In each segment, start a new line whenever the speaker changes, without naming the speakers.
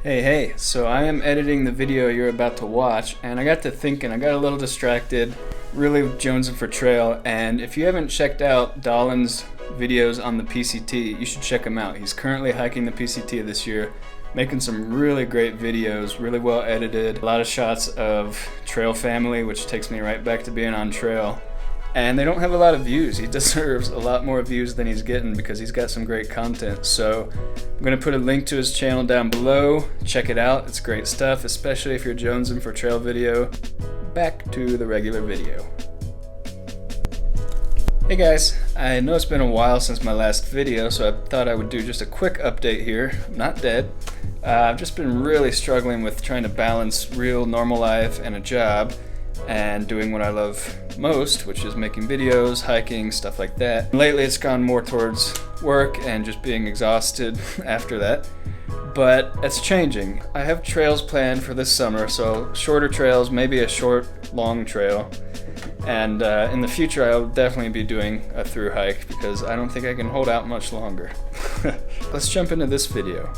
Hey, so I am editing the video you're about to watch, and I got to thinking, I got a little distracted, really jonesing for trail, and if you haven't checked out Dahlon's videos on the PCT, you should check him out. He's currently hiking the PCT this year, making some really great videos, really well edited, a lot of shots of trail family, which takes me right back to being on trail. And they don't have a lot of views. He deserves a lot more views than he's getting because he's got some great content. So I'm gonna put a link to his channel down below. Check it out, it's great stuff, especially if you're jonesing for trail video. Back to the regular video. Hey guys, I know it's been a while since my last video, so I thought I would do just a quick update here. I'm not dead. I've just been really struggling with trying to balance real normal life and a job and doing what I love most, which is making videos, hiking, stuff like that. Lately it's gone more towards work and just being exhausted after that, but it's changing. I have trails planned for this summer, so shorter trails, maybe a short, long trail, and in the future I'll definitely be doing a through hike because I don't think I can hold out much longer. Let's jump into this video.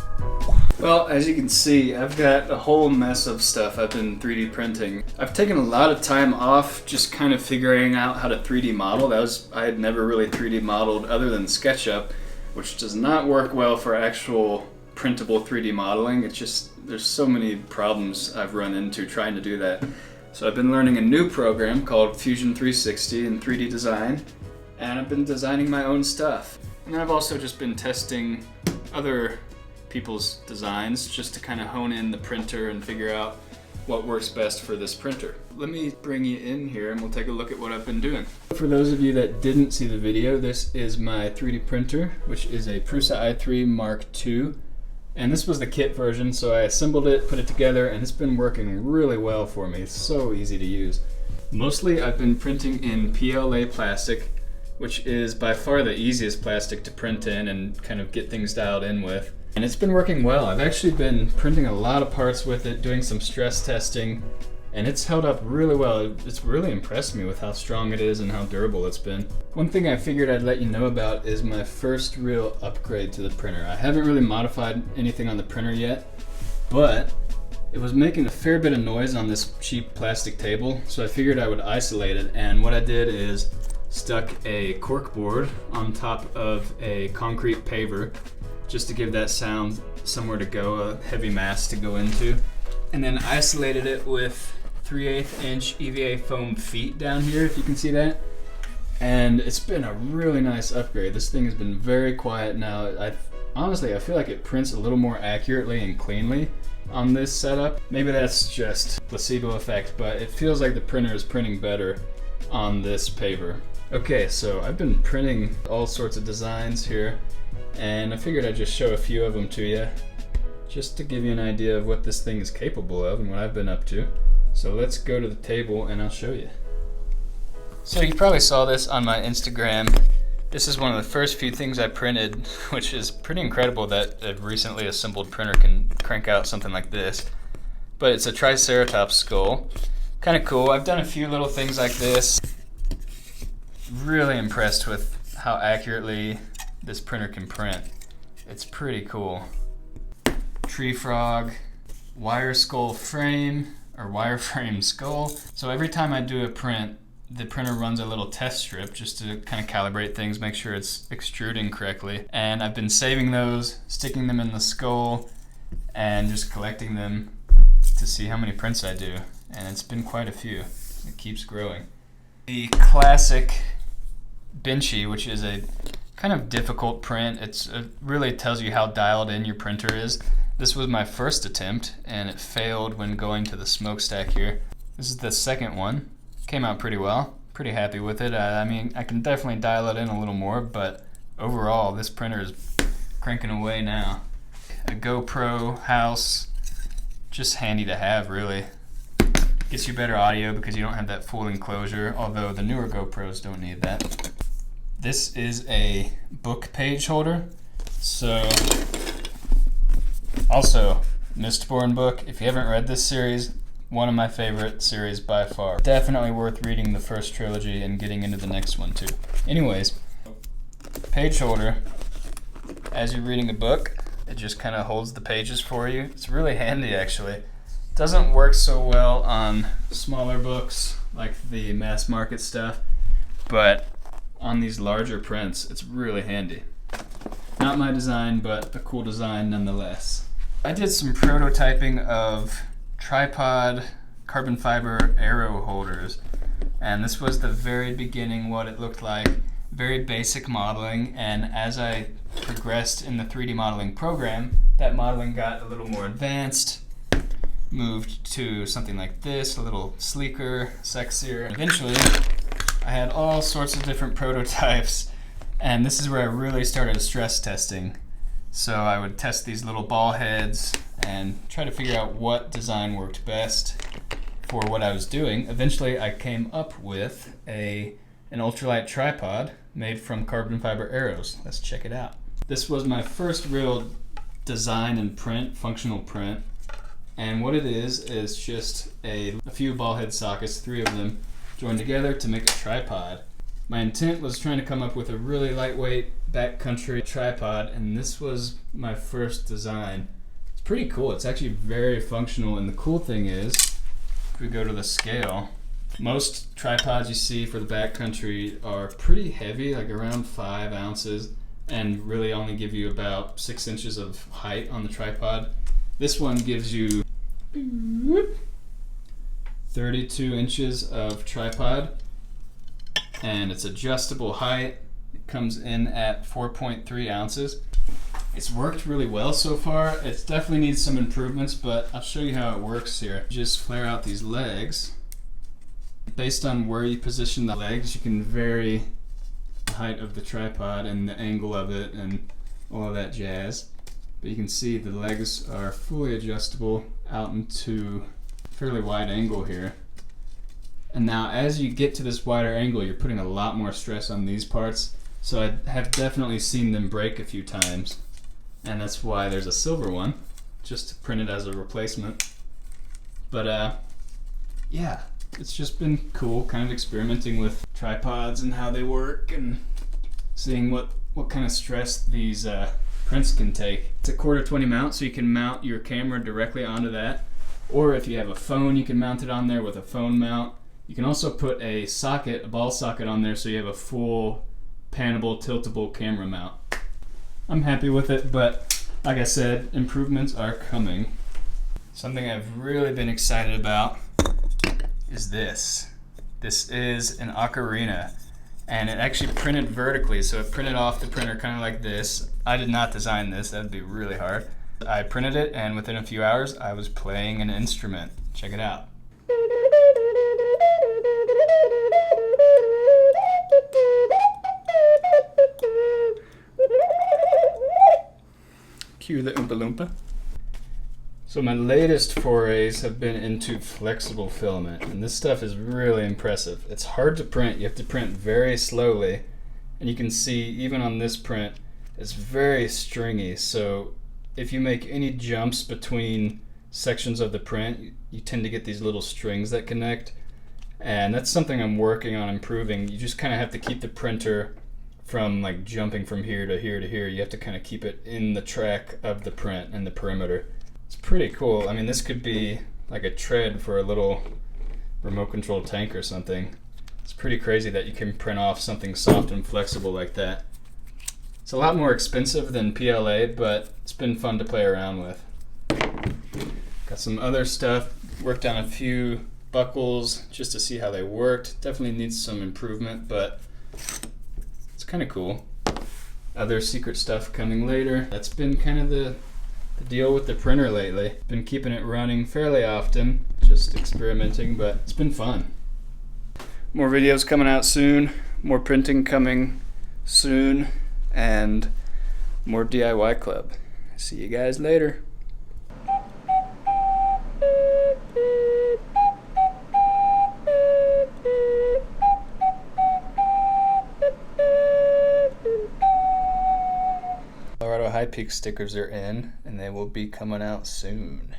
Well, as you can see, I've got a whole mess of stuff I've been 3D printing. I've taken a lot of time off just kind of figuring out how to 3D model. I had never really 3D modeled other than SketchUp, which does not work well for actual printable 3D modeling. It's just, there's so many problems I've run into trying to do that. So I've been learning a new program called Fusion 360 in 3D design, and I've been designing my own stuff. And then I've also just been testing other people's designs just to kind of hone in the printer and figure out what works best for this printer. Let me bring you in here and we'll take a look at what I've been doing. For those of you that didn't see the video, this is my 3D printer, which is a Prusa i3 Mark II. And this was the kit version, so I assembled it, put it together, and it's been working really well for me. It's so easy to use. Mostly I've been printing in PLA plastic, which is by far the easiest plastic to print in and kind of get things dialed in with. And it's been working well. I've actually been printing a lot of parts with it, doing some stress testing, and it's held up really well. It's really impressed me with how strong it is and how durable it's been. One thing I figured I'd let you know about is my first real upgrade to the printer. I haven't really modified anything on the printer yet, but it was making a fair bit of noise on this cheap plastic table, so I figured I would isolate it, and what I did is stuck a cork board on top of a concrete paver just to give that sound somewhere to go, a heavy mass to go into. And then isolated it with 3/8 inch EVA foam feet down here, if you can see that. And it's been a really nice upgrade. This thing has been very quiet now. Honestly, I feel like it prints a little more accurately and cleanly on this setup. Maybe that's just placebo effect, but it feels like the printer is printing better on this paver. Okay, so I've been printing all sorts of designs here, and I figured I'd just show a few of them to you, just to give you an idea of what this thing is capable of and what I've been up to. So let's go to the table and I'll show you. So you probably saw this on my Instagram. This is one of the first few things I printed, which is pretty incredible that a recently assembled printer can crank out something like this. But it's a Triceratops skull. Kind of cool. I've done a few little things like this. Really impressed with how accurately this printer can print. It's pretty cool. Tree frog, wire skull frame, or wireframe skull. So every time I do a print, the printer runs a little test strip just to kind of calibrate things, make sure it's extruding correctly. And I've been saving those, sticking them in the skull, and just collecting them to see how many prints I do. And it's been quite a few. It keeps growing. The classic Benchy, which is a kind of difficult print. It really tells you how dialed in your printer is. This was my first attempt and it failed when going to the smokestack here. This is the second one. Came out pretty well. Pretty happy with it. I mean, I can definitely dial it in a little more, but overall this printer is cranking away now. A GoPro house, just handy to have really. Gets you better audio because you don't have that full enclosure, although the newer GoPros don't need that. This is a book page holder. So, also, Mistborn book. If you haven't read this series, one of my favorite series by far. Definitely worth reading the first trilogy and getting into the next one too. Anyways, page holder. As you're reading a book, It just kind of holds the pages for you. It's really handy actually. It doesn't work so well on smaller books like the mass market stuff, but on these larger prints, it's really handy. Not my design, but a cool design nonetheless. I did some prototyping of tripod carbon fiber arrow holders, and this was the very beginning, what it looked like. Very basic modeling, and as I progressed in the 3D modeling program, that modeling got a little more advanced, moved to something like this, a little sleeker, sexier. Eventually, I had all sorts of different prototypes, and this is where I really started stress testing. So I would test these little ball heads and try to figure out what design worked best for what I was doing. Eventually, I came up with an ultralight tripod made from carbon fiber arrows. Let's check it out. This was my first real design and print, functional print. And what it is just a few ball head sockets, 3 of them, joined together to make a tripod. My intent was trying to come up with a really lightweight backcountry tripod, and this was my first design. It's pretty cool. It's actually very functional, and the cool thing is, if we go to the scale, most tripods you see for the backcountry are pretty heavy, like around 5 ounces, and really only give you about 6 inches of height on the tripod. This one gives you 32 inches of tripod, and it's adjustable height. It comes in at 4.3 ounces. It's worked really well so far. It definitely needs some improvements, but I'll show you how it works here. Just flare out these legs. Based on where you position the legs, you can vary the height of the tripod and the angle of it and all of that jazz. But you can see the legs are fully adjustable out into a fairly wide angle here. And now as you get to this wider angle, you're putting a lot more stress on these parts. So I have definitely seen them break a few times. And that's why there's a silver one, just to print it as a replacement. But yeah, it's just been cool kind of experimenting with tripods and how they work and seeing what kind of stress these prints can take. It's a 1/4-20 mount, so you can mount your camera directly onto that. Or if you have a phone, you can mount it on there with a phone mount. You can also put a socket, a ball socket on there, so you have a full panable, tiltable camera mount. I'm happy with it, but like I said, improvements are coming. Something I've really been excited about is this. This is an ocarina, and it actually printed vertically, so it printed off the printer kind of like this. I did not design this, that would be really hard. I printed it, and within a few hours I was playing an instrument. Check it out. Cue the Oompa Loompa. So my latest forays have been into flexible filament, and this stuff is really impressive. It's hard to print. You have to print very slowly, and you can see even on this print, it's very stringy. So if you make any jumps between sections of the print, you tend to get these little strings that connect, and that's something I'm working on improving. You just kind of have to keep the printer from like jumping from here to here to here. You have to kind of keep it in the track of the print and the perimeter. It's pretty cool. I mean, this could be like a tread for a little remote control tank or something. It's pretty crazy that you can print off something soft and flexible like that. It's a lot more expensive than PLA, but it's been fun to play around with. Got some other stuff. Worked on a few buckles just to see how they worked. Definitely needs some improvement, but it's kind of cool. Other secret stuff coming later. That's been kind of the deal with the printer lately. Been keeping it running fairly often, just experimenting, but it's been fun. More videos coming out soon, more printing coming soon, and more DIY club. See you guys later. High Peak stickers are in, and they will be coming out soon.